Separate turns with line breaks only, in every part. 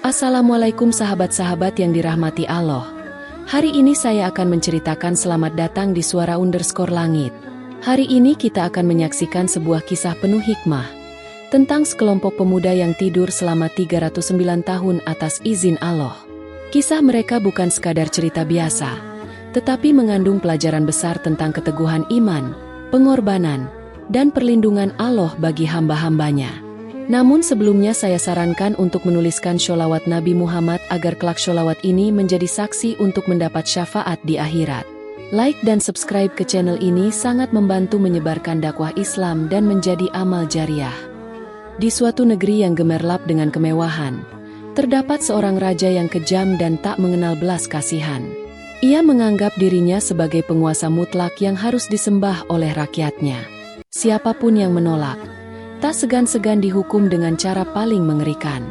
Assalamualaikum sahabat-sahabat yang dirahmati Allah. Hari ini saya akan menceritakan selamat datang di Suara_Langit. Hari ini kita akan menyaksikan sebuah kisah penuh hikmah tentang sekelompok pemuda yang tidur selama 309 tahun atas izin Allah. Kisah mereka bukan sekadar cerita biasa, tetapi mengandung pelajaran besar tentang keteguhan iman, pengorbanan, dan perlindungan Allah bagi hamba-hambanya. Namun sebelumnya saya sarankan untuk menuliskan sholawat Nabi Muhammad agar kelak sholawat ini menjadi saksi untuk mendapat syafaat di akhirat. Like dan subscribe ke channel ini sangat membantu menyebarkan dakwah Islam dan menjadi amal jariah. Di suatu negeri yang gemerlap dengan kemewahan, terdapat seorang raja yang kejam dan tak mengenal belas kasihan. Ia menganggap dirinya sebagai penguasa mutlak yang harus disembah oleh rakyatnya. Siapapun yang menolak, tak segan-segan dihukum dengan cara paling mengerikan.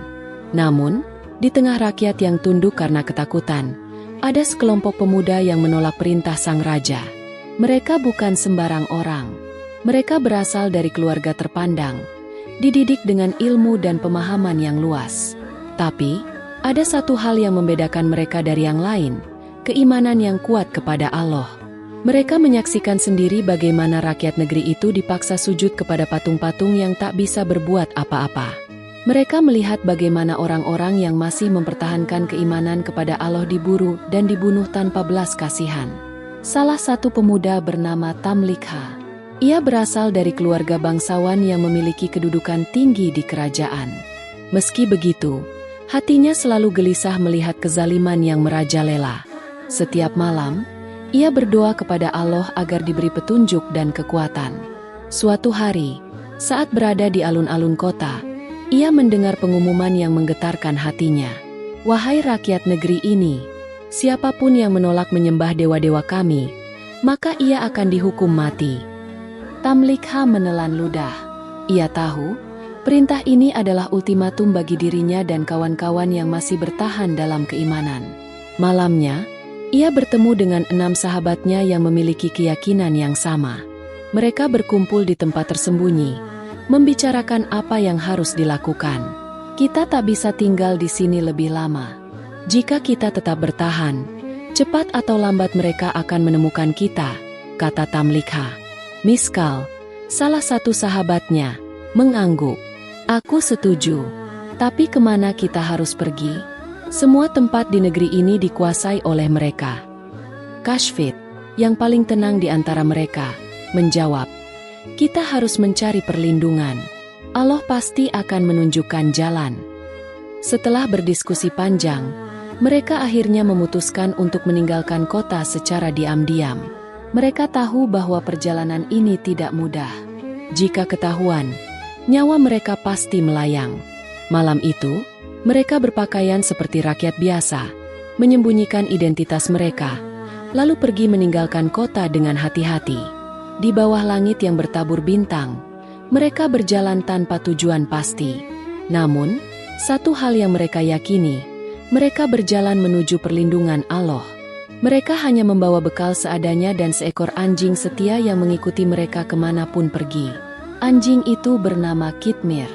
Namun, di tengah rakyat yang tunduk karena ketakutan, ada sekelompok pemuda yang menolak perintah sang raja. Mereka bukan sembarang orang. Mereka berasal dari keluarga terpandang, dididik dengan ilmu dan pemahaman yang luas. Tapi, ada satu hal yang membedakan mereka dari yang lain, keimanan yang kuat kepada Allah. Mereka menyaksikan sendiri bagaimana rakyat negeri itu dipaksa sujud kepada patung-patung yang tak bisa berbuat apa-apa. Mereka melihat bagaimana orang-orang yang masih mempertahankan keimanan kepada Allah diburu dan dibunuh tanpa belas kasihan. Salah satu pemuda bernama Tamlikha. Ia berasal dari keluarga bangsawan yang memiliki kedudukan tinggi di kerajaan. Meski begitu, hatinya selalu gelisah melihat kezaliman yang merajalela. Setiap malam, ia berdoa kepada Allah agar diberi petunjuk dan kekuatan. Suatu hari, saat berada di alun-alun kota, ia mendengar pengumuman yang menggetarkan hatinya. "Wahai rakyat negeri ini, siapapun yang menolak menyembah dewa-dewa kami, maka ia akan dihukum mati." Tamlikha menelan ludah. Ia tahu, perintah ini adalah ultimatum bagi dirinya dan kawan-kawan yang masih bertahan dalam keimanan. Malamnya, ia bertemu dengan 6 sahabatnya yang memiliki keyakinan yang sama. Mereka berkumpul di tempat tersembunyi, membicarakan apa yang harus dilakukan. "Kita tak bisa tinggal di sini lebih lama. Jika kita tetap bertahan, cepat atau lambat mereka akan menemukan kita," kata Tamlikha. Miskal, salah satu sahabatnya, mengangguk. "Aku setuju. Tapi kemana kita harus pergi? Semua tempat di negeri ini dikuasai oleh mereka." Kashfit, yang paling tenang di antara mereka, menjawab, "Kita harus mencari perlindungan. Allah pasti akan menunjukkan jalan." Setelah berdiskusi panjang, mereka akhirnya memutuskan untuk meninggalkan kota secara diam-diam. Mereka tahu bahwa perjalanan ini tidak mudah. Jika ketahuan, nyawa mereka pasti melayang. Malam itu, mereka berpakaian seperti rakyat biasa, menyembunyikan identitas mereka, lalu pergi meninggalkan kota dengan hati-hati. Di bawah langit yang bertabur bintang, mereka berjalan tanpa tujuan pasti. Namun, satu hal yang mereka yakini, mereka berjalan menuju perlindungan Allah. Mereka hanya membawa bekal seadanya dan seekor anjing setia yang mengikuti mereka kemanapun pergi. Anjing itu bernama Kitmir.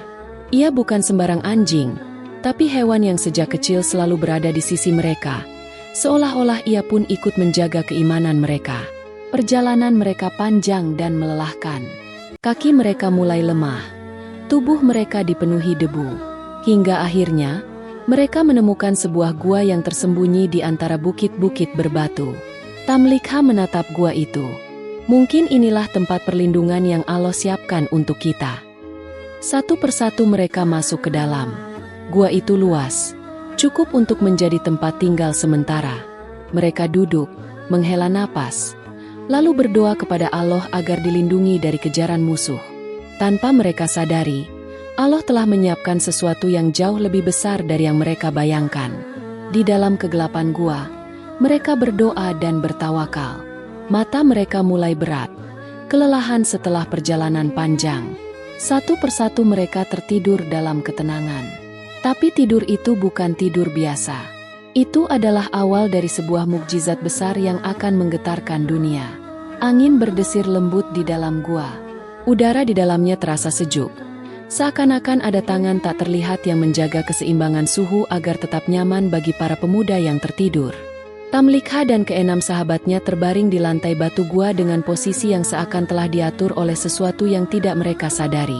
Ia bukan sembarang anjing, tapi hewan yang sejak kecil selalu berada di sisi mereka, seolah-olah ia pun ikut menjaga keimanan mereka. Perjalanan mereka panjang dan melelahkan. Kaki mereka mulai lemah, tubuh mereka dipenuhi debu, hingga akhirnya mereka menemukan sebuah gua yang tersembunyi di antara bukit-bukit berbatu. Tamlikha menatap gua itu. "Mungkin inilah tempat perlindungan yang Allah siapkan untuk kita." Satu persatu mereka masuk ke dalam. Gua itu luas, cukup untuk menjadi tempat tinggal sementara. Mereka duduk, menghela napas, lalu berdoa kepada Allah agar dilindungi dari kejaran musuh. Tanpa mereka sadari, Allah telah menyiapkan sesuatu yang jauh lebih besar dari yang mereka bayangkan. Di dalam kegelapan gua, mereka berdoa dan bertawakal. Mata mereka mulai berat, kelelahan setelah perjalanan panjang. Satu persatu mereka tertidur dalam ketenangan. Tapi tidur itu bukan tidur biasa. Itu adalah awal dari sebuah mukjizat besar yang akan menggetarkan dunia. Angin berdesir lembut di dalam gua. Udara di dalamnya terasa sejuk, Seakan-akan ada tangan tak terlihat yang menjaga keseimbangan suhu agar tetap nyaman bagi para pemuda yang tertidur. Tamlikha dan keenam sahabatnya terbaring di lantai batu gua dengan posisi yang seakan telah diatur oleh sesuatu yang tidak mereka sadari.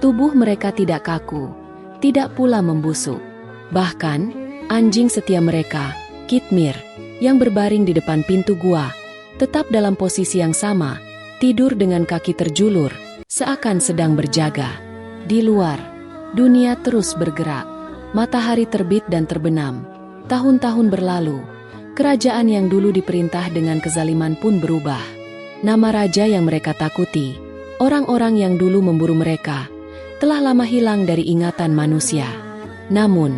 Tubuh mereka tidak kaku, tidak pula membusuk. Bahkan, anjing setia mereka, Kitmir, yang berbaring di depan pintu gua, tetap dalam posisi yang sama, tidur dengan kaki terjulur, seakan sedang berjaga. Di luar, dunia terus bergerak. Matahari terbit dan terbenam. Tahun-tahun berlalu. Kerajaan yang dulu diperintah dengan kezaliman pun berubah. Nama raja yang mereka takuti, orang-orang yang dulu memburu mereka, telah lama hilang dari ingatan manusia. Namun,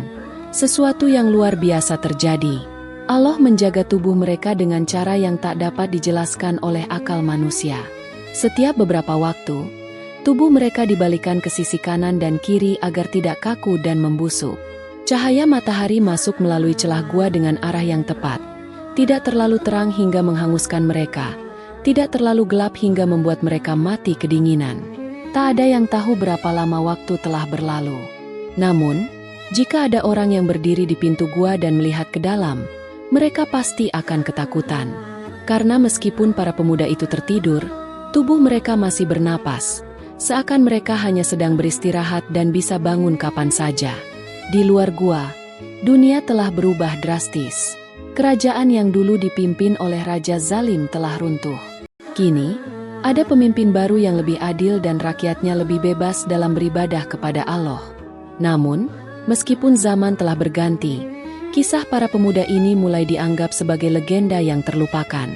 sesuatu yang luar biasa terjadi. Allah menjaga tubuh mereka dengan cara yang tak dapat dijelaskan oleh akal manusia. Setiap beberapa waktu, tubuh mereka dibalikan ke sisi kanan dan kiri agar tidak kaku dan membusuk. Cahaya matahari masuk melalui celah gua dengan arah yang tepat. Tidak terlalu terang hingga menghanguskan mereka. Tidak terlalu gelap hingga membuat mereka mati kedinginan. Tak ada yang tahu berapa lama waktu telah berlalu. Namun, jika ada orang yang berdiri di pintu gua dan melihat ke dalam, mereka pasti akan ketakutan. Karena meskipun para pemuda itu tertidur, tubuh mereka masih bernapas. Seakan mereka hanya sedang beristirahat dan bisa bangun kapan saja. Di luar gua, dunia telah berubah drastis. Kerajaan yang dulu dipimpin oleh Raja Zalim telah runtuh. Kini, ada pemimpin baru yang lebih adil dan rakyatnya lebih bebas dalam beribadah kepada Allah. Namun, meskipun zaman telah berganti, kisah para pemuda ini mulai dianggap sebagai legenda yang terlupakan.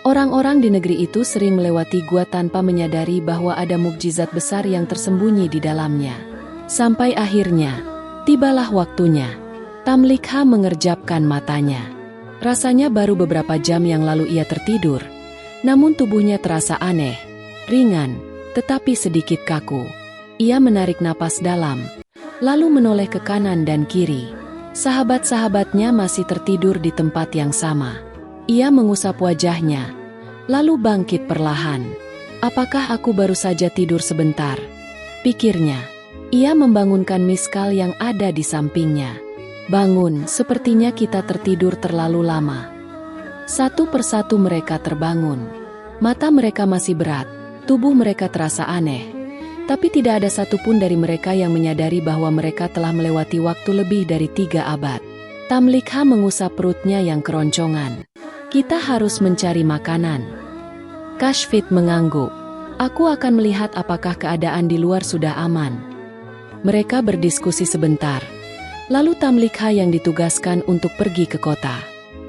Orang-orang di negeri itu sering melewati gua tanpa menyadari bahwa ada mukjizat besar yang tersembunyi di dalamnya. Sampai akhirnya, tibalah waktunya. Tamlikha mengerjapkan matanya. Rasanya baru beberapa jam yang lalu ia tertidur, namun tubuhnya terasa aneh, ringan, tetapi sedikit kaku. Ia menarik napas dalam, lalu menoleh ke kanan dan kiri. Sahabat-sahabatnya masih tertidur di tempat yang sama. Ia mengusap wajahnya, lalu bangkit perlahan. Apakah aku baru saja tidur sebentar? Pikirnya. Ia membangunkan Miskal yang ada di sampingnya. Bangun, sepertinya kita tertidur terlalu lama. Satu persatu mereka terbangun. Mata mereka masih berat, tubuh mereka terasa aneh. Tapi tidak ada satupun dari mereka yang menyadari bahwa mereka telah melewati waktu lebih dari 3 abad. Tamlikha mengusap perutnya yang keroncongan. Kita harus mencari makanan. Kashfit mengangguk. Aku akan melihat apakah keadaan di luar sudah aman. Mereka berdiskusi sebentar. Lalu Tamlikha yang ditugaskan untuk pergi ke kota.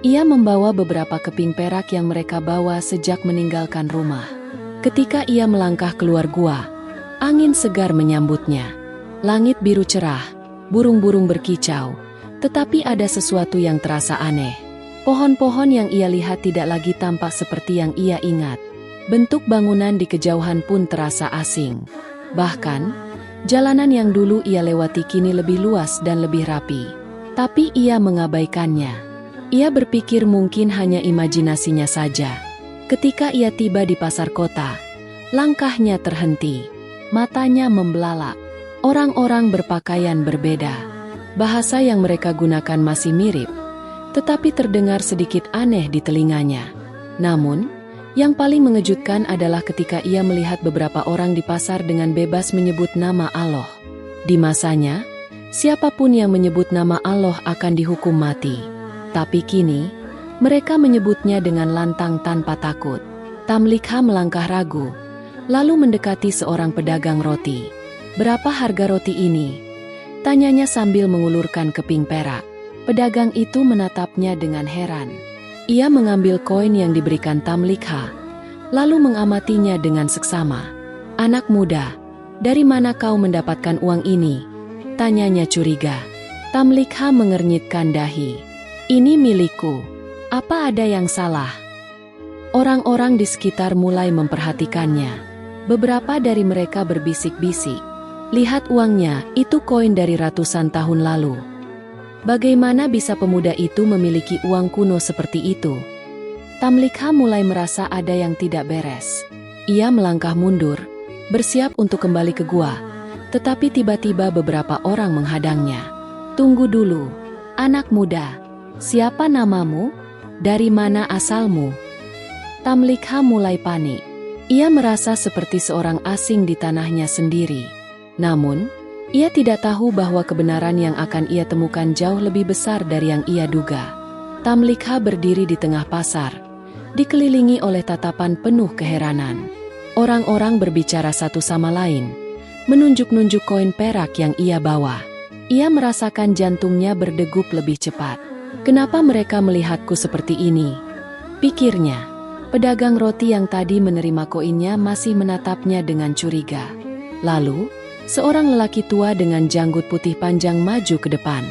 Ia membawa beberapa keping perak yang mereka bawa sejak meninggalkan rumah. Ketika ia melangkah keluar gua, angin segar menyambutnya. Langit biru cerah, burung-burung berkicau, tetapi ada sesuatu yang terasa aneh. Pohon-pohon yang ia lihat tidak lagi tampak seperti yang ia ingat. Bentuk bangunan di kejauhan pun terasa asing. Bahkan, jalanan yang dulu ia lewati kini lebih luas dan lebih rapi. Tapi ia mengabaikannya. Ia berpikir mungkin hanya imajinasinya saja. Ketika ia tiba di pasar kota, langkahnya terhenti. Matanya membelalak. Orang-orang berpakaian berbeda. Bahasa yang mereka gunakan masih mirip, tetapi terdengar sedikit aneh di telinganya. Namun, yang paling mengejutkan adalah ketika ia melihat beberapa orang di pasar dengan bebas menyebut nama Allah. Di masanya, siapapun yang menyebut nama Allah akan dihukum mati. Tapi kini, mereka menyebutnya dengan lantang tanpa takut. Tamlikha melangkah ragu, lalu mendekati seorang pedagang roti. "Berapa harga roti ini?" tanyanya sambil mengulurkan keping perak. Pedagang itu menatapnya dengan heran. Ia mengambil koin yang diberikan Tamlikha, lalu mengamatinya dengan seksama. "Anak muda, dari mana kau mendapatkan uang ini?" tanyanya curiga. Tamlikha mengernyitkan dahi. "Ini milikku. Apa ada yang salah?" Orang-orang di sekitar mulai memperhatikannya. Beberapa dari mereka berbisik-bisik. "Lihat uangnya, itu koin dari ratusan tahun lalu. Bagaimana bisa pemuda itu memiliki uang kuno seperti itu?" Tamlikha mulai merasa ada yang tidak beres. Ia melangkah mundur, bersiap untuk kembali ke gua. Tetapi tiba-tiba beberapa orang menghadangnya. "Tunggu dulu, anak muda. Siapa namamu? Dari mana asalmu?" Tamlikha mulai panik. Ia merasa seperti seorang asing di tanahnya sendiri. Namun, ia tidak tahu bahwa kebenaran yang akan ia temukan jauh lebih besar dari yang ia duga. Tamlikha berdiri di tengah pasar, dikelilingi oleh tatapan penuh keheranan. Orang-orang berbicara satu sama lain, menunjuk-nunjuk koin perak yang ia bawa. Ia merasakan jantungnya berdegup lebih cepat. "Kenapa mereka melihatku seperti ini?" pikirnya. Pedagang roti yang tadi menerima koinnya masih menatapnya dengan curiga. Lalu, seorang lelaki tua dengan janggut putih panjang maju ke depan.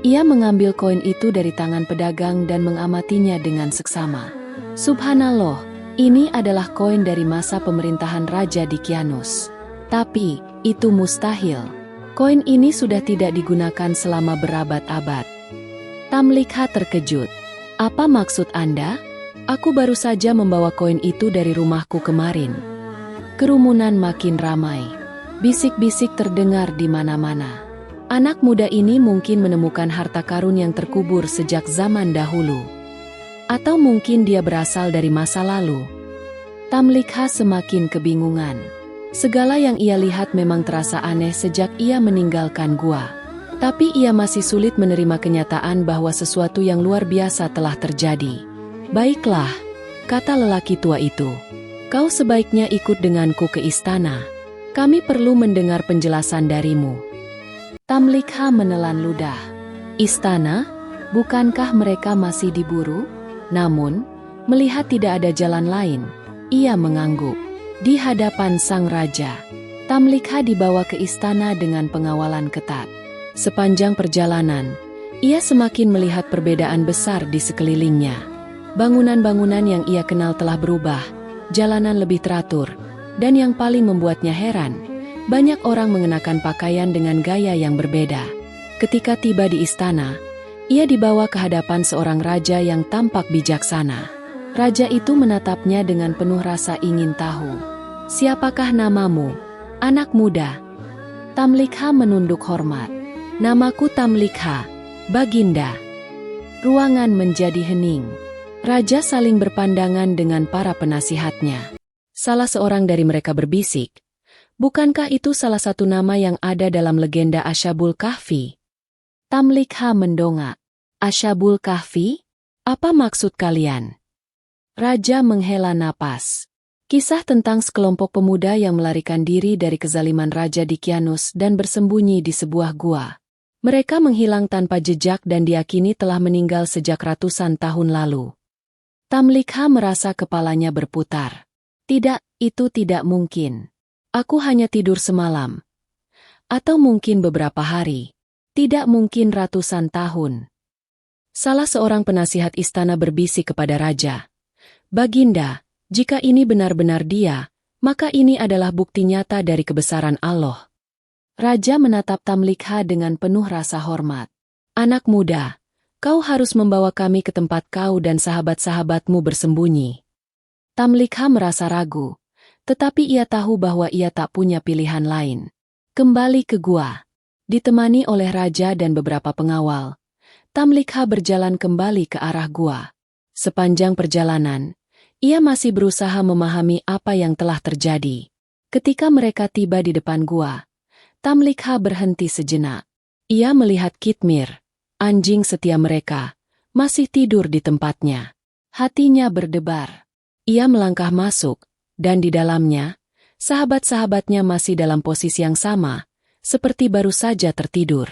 Ia mengambil koin itu dari tangan pedagang dan mengamatinya dengan seksama. "Subhanallah, ini adalah koin dari masa pemerintahan Raja Dicyanus. Tapi, itu mustahil. Koin ini sudah tidak digunakan selama berabad-abad." Tamlikha terkejut. "Apa maksud Anda?" "Aku baru saja membawa koin itu dari rumahku kemarin." Kerumunan makin ramai. Bisik-bisik terdengar di mana-mana. Anak muda ini mungkin menemukan harta karun yang terkubur sejak zaman dahulu. Atau mungkin dia berasal dari masa lalu. Tamlikha semakin kebingungan. Segala yang ia lihat memang terasa aneh sejak ia meninggalkan gua. Tapi ia masih sulit menerima kenyataan bahwa sesuatu yang luar biasa telah terjadi. "Baiklah," kata lelaki tua itu. "Kau sebaiknya ikut denganku ke istana. Kami perlu mendengar penjelasan darimu." Tamlikha menelan ludah. "Istana? Bukankah mereka masih diburu?" Namun, melihat tidak ada jalan lain, ia mengangguk. Di hadapan sang raja, Tamlikha dibawa ke istana dengan pengawalan ketat. Sepanjang perjalanan, ia semakin melihat perbedaan besar di sekelilingnya. Bangunan-bangunan yang ia kenal telah berubah, jalanan lebih teratur, dan yang paling membuatnya heran, banyak orang mengenakan pakaian dengan gaya yang berbeda. Ketika tiba di istana, ia dibawa ke hadapan seorang raja yang tampak bijaksana. Raja itu menatapnya dengan penuh rasa ingin tahu. "Siapakah namamu, anak muda?" Tamlikha menunduk hormat. "Namaku Tamlikha, Baginda." Ruangan menjadi hening. Raja saling berpandangan dengan para penasihatnya. Salah seorang dari mereka berbisik, "Bukankah itu salah satu nama yang ada dalam legenda Ashabul Kahfi?" Tamlikha mendongak. "Ashabul Kahfi? Apa maksud kalian?" Raja menghela napas. Kisah tentang sekelompok pemuda yang melarikan diri dari kezaliman Raja Dicyanus dan bersembunyi di sebuah gua. Mereka menghilang tanpa jejak dan diyakini telah meninggal sejak ratusan tahun lalu. Tamlikha merasa kepalanya berputar. "Tidak, itu tidak mungkin. Aku hanya tidur semalam. Atau mungkin beberapa hari. Tidak mungkin ratusan tahun." Salah seorang penasihat istana berbisik kepada raja. "Baginda, jika ini benar-benar dia, maka ini adalah bukti nyata dari kebesaran Allah." Raja menatap Tamlikha dengan penuh rasa hormat. "Anak muda, kau harus membawa kami ke tempat kau dan sahabat-sahabatmu bersembunyi." Tamlikha merasa ragu, tetapi ia tahu bahwa ia tak punya pilihan lain. Kembali ke gua. Ditemani oleh raja dan beberapa pengawal, Tamlikha berjalan kembali ke arah gua. Sepanjang perjalanan, ia masih berusaha memahami apa yang telah terjadi. Ketika mereka tiba di depan gua, Tamlikha berhenti sejenak. Ia melihat Kitmir, anjing setia mereka, masih tidur di tempatnya. Hatinya berdebar. Ia melangkah masuk, dan di dalamnya, sahabat-sahabatnya masih dalam posisi yang sama, seperti baru saja tertidur.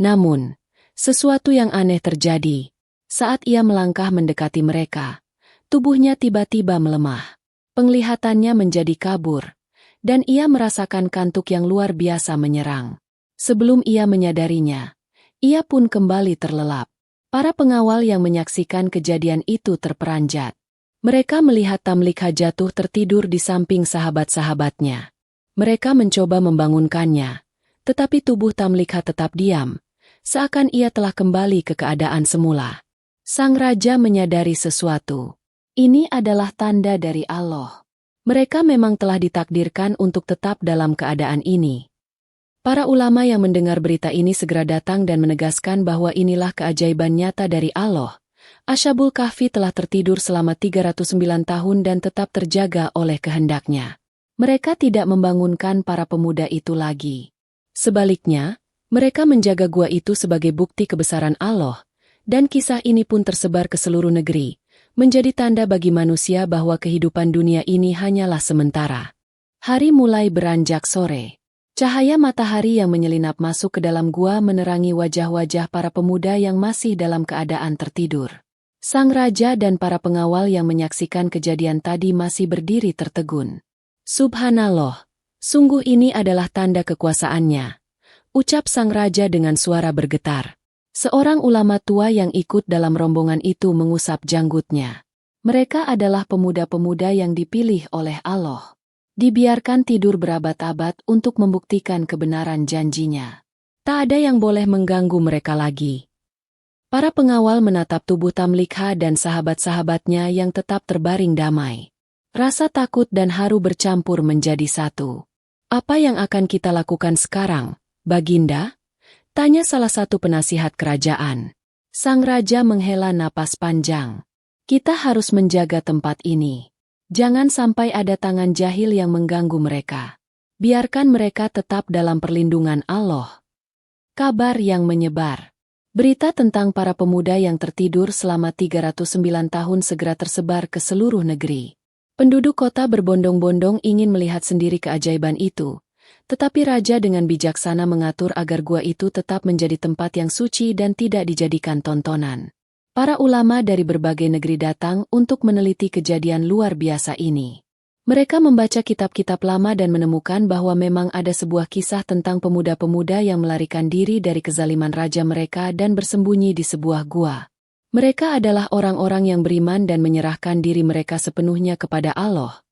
Namun, sesuatu yang aneh terjadi. Saat ia melangkah mendekati mereka, tubuhnya tiba-tiba melemah. Penglihatannya menjadi kabur, dan ia merasakan kantuk yang luar biasa menyerang. Sebelum ia menyadarinya, ia pun kembali terlelap. Para pengawal yang menyaksikan kejadian itu terperanjat. Mereka melihat Tamlikha jatuh tertidur di samping sahabat-sahabatnya. Mereka mencoba membangunkannya, tetapi tubuh Tamlikha tetap diam, seakan ia telah kembali ke keadaan semula. Sang raja menyadari sesuatu. Ini adalah tanda dari Allah. Mereka memang telah ditakdirkan untuk tetap dalam keadaan ini. Para ulama yang mendengar berita ini segera datang dan menegaskan bahwa inilah keajaiban nyata dari Allah. Ashabul Kahfi telah tertidur selama 309 tahun dan tetap terjaga oleh kehendaknya. Mereka tidak membangunkan para pemuda itu lagi. Sebaliknya, mereka menjaga gua itu sebagai bukti kebesaran Allah, dan kisah ini pun tersebar ke seluruh negeri, menjadi tanda bagi manusia bahwa kehidupan dunia ini hanyalah sementara. Hari mulai beranjak sore. Cahaya matahari yang menyelinap masuk ke dalam gua menerangi wajah-wajah para pemuda yang masih dalam keadaan tertidur. Sang raja dan para pengawal yang menyaksikan kejadian tadi masih berdiri tertegun. Subhanallah, sungguh ini adalah tanda kekuasaannya, ucap sang raja dengan suara bergetar. Seorang ulama tua yang ikut dalam rombongan itu mengusap janggutnya. Mereka adalah pemuda-pemuda yang dipilih oleh Allah. Dibiarkan tidur berabad-abad untuk membuktikan kebenaran janjinya. Tak ada yang boleh mengganggu mereka lagi. Para pengawal menatap tubuh Tamlikha dan sahabat-sahabatnya yang tetap terbaring damai. Rasa takut dan haru bercampur menjadi satu. Apa yang akan kita lakukan sekarang, Baginda? Tanya salah satu penasihat kerajaan. Sang raja menghela napas panjang. Kita harus menjaga tempat ini. Jangan sampai ada tangan jahil yang mengganggu mereka. Biarkan mereka tetap dalam perlindungan Allah. Kabar yang menyebar. Berita tentang para pemuda yang tertidur selama 309 tahun segera tersebar ke seluruh negeri. Penduduk kota berbondong-bondong ingin melihat sendiri keajaiban itu, tetapi raja dengan bijaksana mengatur agar gua itu tetap menjadi tempat yang suci dan tidak dijadikan tontonan. Para ulama dari berbagai negeri datang untuk meneliti kejadian luar biasa ini. Mereka membaca kitab-kitab lama dan menemukan bahwa memang ada sebuah kisah tentang pemuda-pemuda yang melarikan diri dari kezaliman raja mereka dan bersembunyi di sebuah gua. Mereka adalah orang-orang yang beriman dan menyerahkan diri mereka sepenuhnya kepada Allah,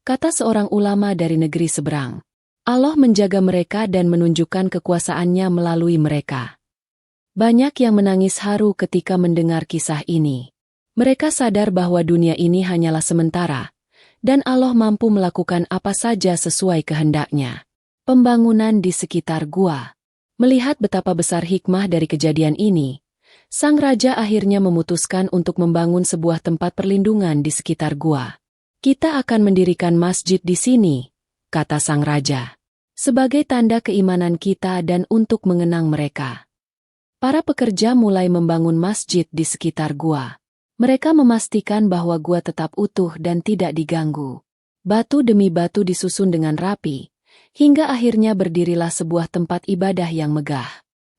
kata seorang ulama dari negeri seberang. Allah menjaga mereka dan menunjukkan kekuasaannya melalui mereka. Banyak yang menangis haru ketika mendengar kisah ini. Mereka sadar bahwa dunia ini hanyalah sementara, dan Allah mampu melakukan apa saja sesuai kehendaknya. Pembangunan di sekitar gua. Melihat betapa besar hikmah dari kejadian ini, sang raja akhirnya memutuskan untuk membangun sebuah tempat perlindungan di sekitar gua. Kita akan mendirikan masjid di sini, kata sang raja. Sebagai tanda keimanan kita dan untuk mengenang mereka. Para pekerja mulai membangun masjid di sekitar gua. Mereka memastikan bahwa gua tetap utuh dan tidak diganggu. Batu demi batu disusun dengan rapi, hingga akhirnya berdirilah sebuah tempat ibadah yang megah.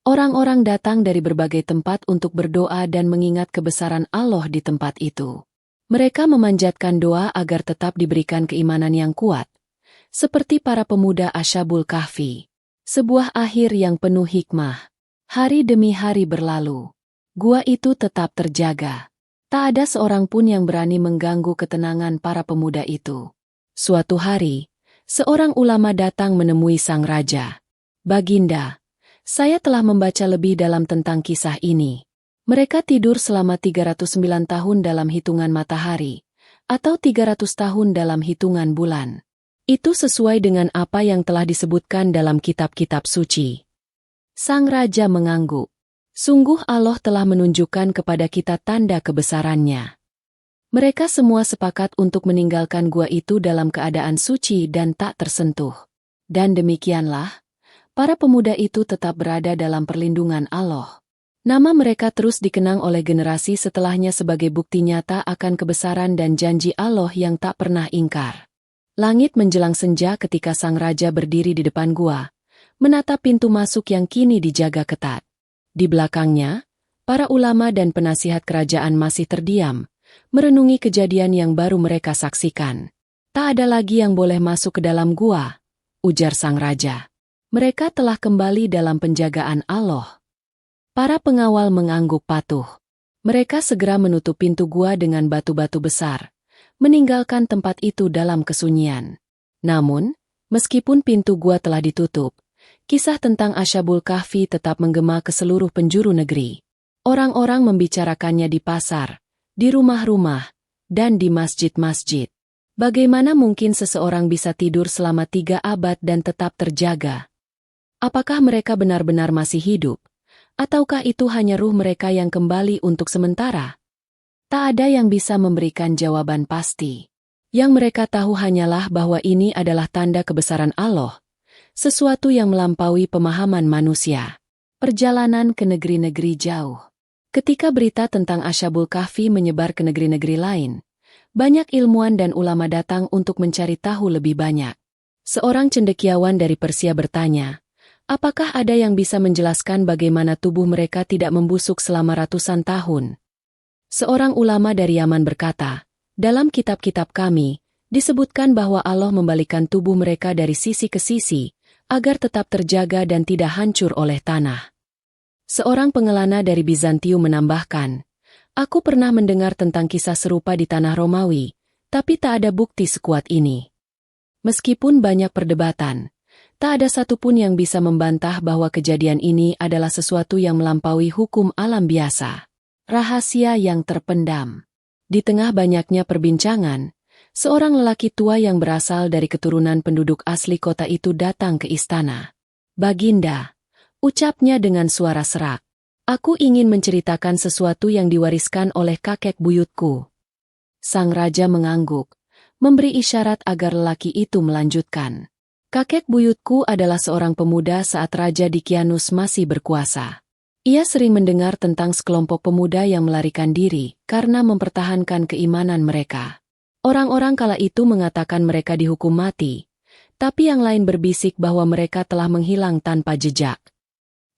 Orang-orang datang dari berbagai tempat untuk berdoa dan mengingat kebesaran Allah di tempat itu. Mereka memanjatkan doa agar tetap diberikan keimanan yang kuat, seperti para pemuda Ashabul Kahfi. Sebuah akhir yang penuh hikmah. Hari demi hari berlalu. Gua itu tetap terjaga. Tak ada seorang pun yang berani mengganggu ketenangan para pemuda itu. Suatu hari, seorang ulama datang menemui sang raja. Baginda, saya telah membaca lebih dalam tentang kisah ini. Mereka tidur selama 309 tahun dalam hitungan matahari, atau 300 tahun dalam hitungan bulan. Itu sesuai dengan apa yang telah disebutkan dalam kitab-kitab suci. Sang raja mengangguk. Sungguh Allah telah menunjukkan kepada kita tanda kebesarannya. Mereka semua sepakat untuk meninggalkan gua itu dalam keadaan suci dan tak tersentuh. Dan demikianlah, para pemuda itu tetap berada dalam perlindungan Allah. Nama mereka terus dikenang oleh generasi setelahnya sebagai bukti nyata akan kebesaran dan janji Allah yang tak pernah ingkar. Langit menjelang senja ketika sang raja berdiri di depan gua, menatap pintu masuk yang kini dijaga ketat. Di belakangnya, para ulama dan penasihat kerajaan masih terdiam, merenungi kejadian yang baru mereka saksikan. Tak ada lagi yang boleh masuk ke dalam gua, ujar sang raja. Mereka telah kembali dalam penjagaan Allah. Para pengawal mengangguk patuh. Mereka segera menutup pintu gua dengan batu-batu besar, meninggalkan tempat itu dalam kesunyian. Namun, meskipun pintu gua telah ditutup, kisah tentang Ashabul Kahfi tetap menggema ke seluruh penjuru negeri. Orang-orang membicarakannya di pasar, di rumah-rumah, dan di masjid-masjid. Bagaimana mungkin seseorang bisa tidur selama 3 abad dan tetap terjaga? Apakah mereka benar-benar masih hidup? Ataukah itu hanya ruh mereka yang kembali untuk sementara? Tak ada yang bisa memberikan jawaban pasti. Yang mereka tahu hanyalah bahwa ini adalah tanda kebesaran Allah, sesuatu yang melampaui pemahaman manusia. Perjalanan ke negeri-negeri jauh. Ketika berita tentang Ashabul Kahfi menyebar ke negeri-negeri lain, banyak ilmuwan dan ulama datang untuk mencari tahu lebih banyak. Seorang cendekiawan dari Persia bertanya, apakah ada yang bisa menjelaskan bagaimana tubuh mereka tidak membusuk selama ratusan tahun? Seorang ulama dari Yaman berkata, dalam kitab-kitab kami, disebutkan bahwa Allah membalikan tubuh mereka dari sisi ke sisi, agar tetap terjaga dan tidak hancur oleh tanah. Seorang pengelana dari Bizantium menambahkan, aku pernah mendengar tentang kisah serupa di tanah Romawi, tapi tak ada bukti sekuat ini. Meskipun banyak perdebatan, tak ada satupun yang bisa membantah bahwa kejadian ini adalah sesuatu yang melampaui hukum alam biasa. Rahasia yang terpendam. Di tengah banyaknya perbincangan, seorang lelaki tua yang berasal dari keturunan penduduk asli kota itu datang ke istana. Baginda, ucapnya dengan suara serak, aku ingin menceritakan sesuatu yang diwariskan oleh kakek buyutku. Sang raja mengangguk, memberi isyarat agar lelaki itu melanjutkan. Kakek buyutku adalah seorang pemuda saat Raja Dikianus masih berkuasa. Ia sering mendengar tentang sekelompok pemuda yang melarikan diri karena mempertahankan keimanan mereka. Orang-orang kala itu mengatakan mereka dihukum mati, tapi yang lain berbisik bahwa mereka telah menghilang tanpa jejak.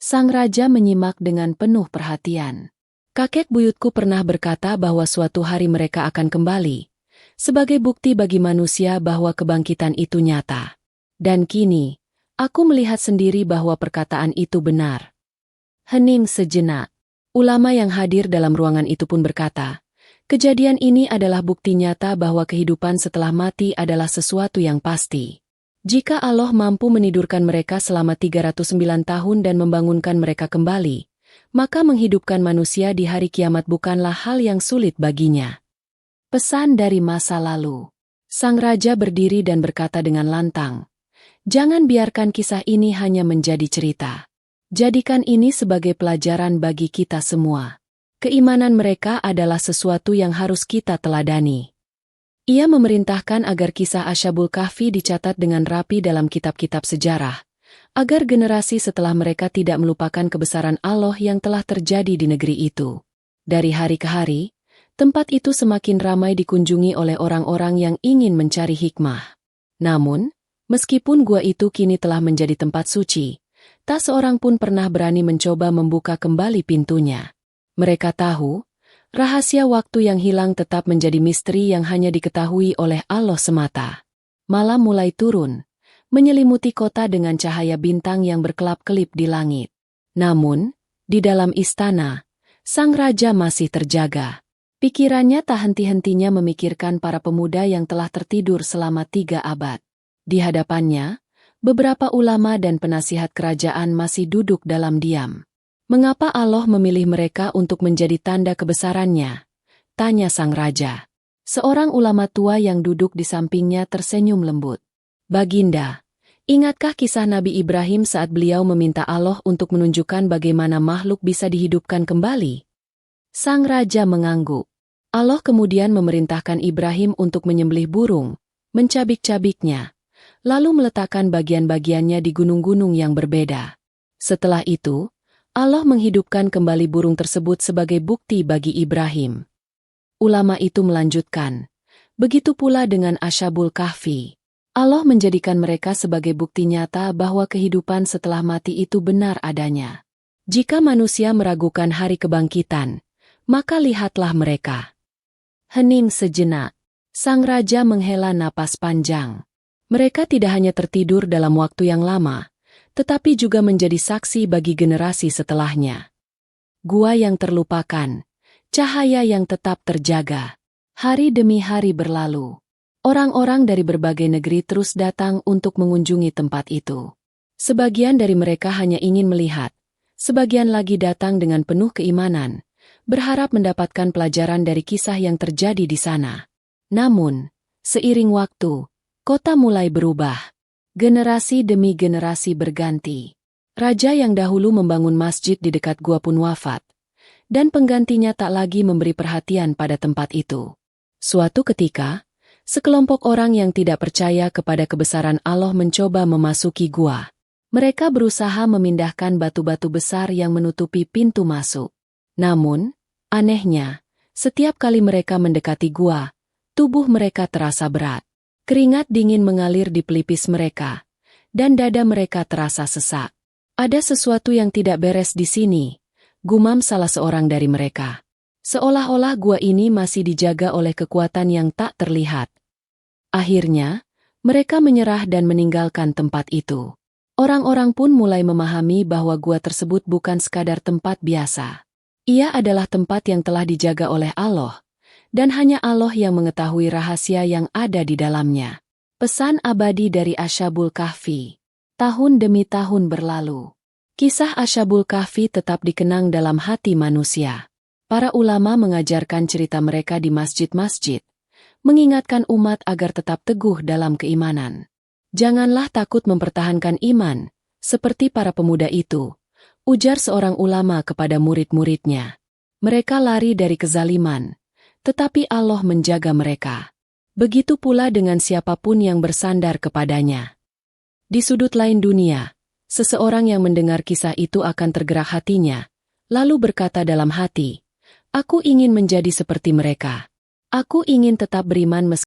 Sang raja menyimak dengan penuh perhatian. Kakek buyutku pernah berkata bahwa suatu hari mereka akan kembali, sebagai bukti bagi manusia bahwa kebangkitan itu nyata. Dan kini, aku melihat sendiri bahwa perkataan itu benar. Hening sejenak. Ulama yang hadir dalam ruangan itu pun berkata, kejadian ini adalah bukti nyata bahwa kehidupan setelah mati adalah sesuatu yang pasti. Jika Allah mampu menidurkan mereka selama 309 tahun dan membangunkan mereka kembali, maka menghidupkan manusia di hari kiamat bukanlah hal yang sulit baginya. Pesan dari masa lalu. Sang raja berdiri dan berkata dengan lantang, jangan biarkan kisah ini hanya menjadi cerita. Jadikan ini sebagai pelajaran bagi kita semua. Keimanan mereka adalah sesuatu yang harus kita teladani. Ia memerintahkan agar kisah Ashabul Kahfi dicatat dengan rapi dalam kitab-kitab sejarah, agar generasi setelah mereka tidak melupakan kebesaran Allah yang telah terjadi di negeri itu. Dari hari ke hari, tempat itu semakin ramai dikunjungi oleh orang-orang yang ingin mencari hikmah. Namun, meskipun gua itu kini telah menjadi tempat suci, tak seorang pun pernah berani mencoba membuka kembali pintunya. Mereka tahu, rahasia waktu yang hilang tetap menjadi misteri yang hanya diketahui oleh Allah semata. Malam mulai turun, menyelimuti kota dengan cahaya bintang yang berkelap-kelip di langit. Namun, di dalam istana, sang raja masih terjaga. Pikirannya tak henti-hentinya memikirkan para pemuda yang telah tertidur selama 3 abad. Di hadapannya, beberapa ulama dan penasihat kerajaan masih duduk dalam diam. Mengapa Allah memilih mereka untuk menjadi tanda kebesarannya? Tanya sang raja. Seorang ulama tua yang duduk di sampingnya tersenyum lembut. Baginda, ingatkah kisah Nabi Ibrahim saat beliau meminta Allah untuk menunjukkan bagaimana makhluk bisa dihidupkan kembali? Sang raja mengangguk. Allah kemudian memerintahkan Ibrahim untuk menyembelih burung, mencabik-cabiknya, lalu meletakkan bagian-bagiannya di gunung-gunung yang berbeda. Setelah itu, Allah menghidupkan kembali burung tersebut sebagai bukti bagi Ibrahim. Ulama itu melanjutkan, begitu pula dengan Ashabul Kahfi. Allah menjadikan mereka sebagai bukti nyata bahwa kehidupan setelah mati itu benar adanya. Jika manusia meragukan hari kebangkitan, maka lihatlah mereka. Hening sejenak. Sang raja menghela napas panjang. Mereka tidak hanya tertidur dalam waktu yang lama, tetapi juga menjadi saksi bagi generasi setelahnya. Gua yang terlupakan, cahaya yang tetap terjaga. Hari demi hari berlalu. Orang-orang dari berbagai negeri terus datang untuk mengunjungi tempat itu. Sebagian dari mereka hanya ingin melihat, sebagian lagi datang dengan penuh keimanan, berharap mendapatkan pelajaran dari kisah yang terjadi di sana. Namun, seiring waktu, kota mulai berubah. Generasi demi generasi berganti. Raja yang dahulu membangun masjid di dekat gua pun wafat, dan penggantinya tak lagi memberi perhatian pada tempat itu. Suatu ketika, sekelompok orang yang tidak percaya kepada kebesaran Allah mencoba memasuki gua. Mereka berusaha memindahkan batu-batu besar yang menutupi pintu masuk. Namun, anehnya, setiap kali mereka mendekati gua, tubuh mereka terasa berat. Keringat dingin mengalir di pelipis mereka, dan dada mereka terasa sesak. Ada sesuatu yang tidak beres di sini, gumam salah seorang dari mereka. Seolah-olah gua ini masih dijaga oleh kekuatan yang tak terlihat. Akhirnya, mereka menyerah dan meninggalkan tempat itu. Orang-orang pun mulai memahami bahwa gua tersebut bukan sekadar tempat biasa. Ia adalah tempat yang telah dijaga oleh Allah, dan hanya Allah yang mengetahui rahasia yang ada di dalamnya. Pesan abadi dari Ashabul Kahfi. Tahun demi tahun berlalu. Kisah Ashabul Kahfi tetap dikenang dalam hati manusia. Para ulama mengajarkan cerita mereka di masjid-masjid, mengingatkan umat agar tetap teguh dalam keimanan. Janganlah takut mempertahankan iman, seperti para pemuda itu, ujar seorang ulama kepada murid-muridnya. Mereka lari dari kezaliman, tetapi Allah menjaga mereka. Begitu pula dengan siapapun yang bersandar kepadanya. Di sudut lain dunia, seseorang yang mendengar kisah itu akan tergerak hatinya, lalu berkata dalam hati, "Aku ingin menjadi seperti mereka. Aku ingin tetap beriman meski